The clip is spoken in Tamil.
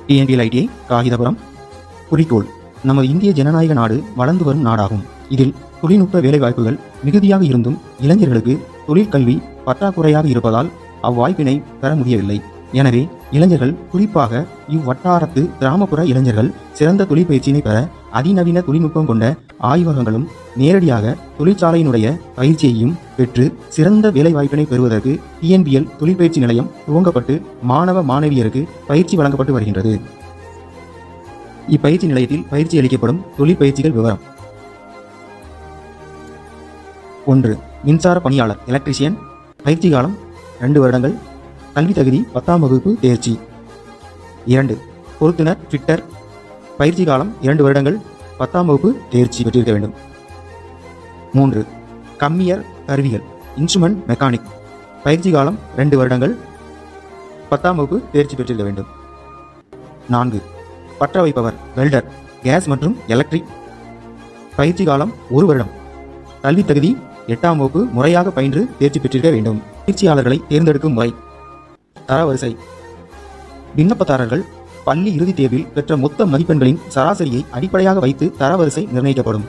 TNPL-ITI காகிதபுரம். குறிக்கோள்: நமது இந்திய ஜனநாயக நாடு வளர்ந்து வரும் நாடாகும். இதில் தொழில்நுட்ப வேலைவாய்ப்புகள் மிகுதியாக இருந்தும் இளைஞர்களுக்கு தொழிற்கல்வி பற்றாக்குறையாக இருப்பதால் அவ்வாய்ப்பினை பெற முடியவில்லை. எனவே இளைஞர்கள், குறிப்பாக இவ்வட்டாரத்து கிராமப்புற இளைஞர்கள் சிறந்த தொழிற்பயிற்சியினை பெற அதிநவீன தொழில்நுட்பம் கொண்ட ஆய்வகங்களும் நேரடியாக தொழிற்சாலையினுடைய பயிற்சியையும் பெற்று சிறந்த வேலைவாய்ப்பினை பெறுவதற்கு TNPL தொழிற்பயிற்சி நிலையம் துவங்கப்பட்டு மாணவ மாணவியருக்கு பயிற்சி வழங்கப்பட்டு வருகின்றது. இப்பயிற்சி நிலையத்தில் பயிற்சி அளிக்கப்படும் தொழிற்பயிற்சிகள் விவரம்: 1. மின்சார பணியாளர் எலக்ட்ரிஷியன். பயிற்சி காலம் 2 வருடங்கள். கல்வி தகுதி 10ஆம் வகுப்பு தேர்ச்சி. 2. பொருத்துனர் ஃபிட்டர். பயிற்சி காலம் 2 வருடங்கள். 10ஆம் வகுப்பு தேர்ச்சி பெற்றிருக்க வேண்டும். 3. கம்மியர் கருவிகள் இன்ஸ்ட்ருமெண்ட் மெக்கானிக். பயிற்சி காலம் 2 வருடங்கள். 10ஆம் வகுப்பு தேர்ச்சி பெற்றிருக்க வேண்டும். 4. பற்ற வைப்பவர் வெல்டர் கேஸ் மற்றும் எலக்ட்ரிக். பயிற்சி காலம் 1 வருடம். கல்வி தகுதி 8ஆம் வகுப்பு முறையாக பயின்று தேர்ச்சி பெற்றிருக்க வேண்டும். பயிற்சியாளர்களை தேர்ந்தெடுக்கும் முறை: தரவரிசை: விண்ணப்பதாரர்கள் பள்ளி இறுதித் தேர்வில் பெற்ற மொத்த மதிப்பெண்களின் சராசரியை அடிப்படையாக வைத்து தரவரிசை நிர்ணயிக்கப்படும்.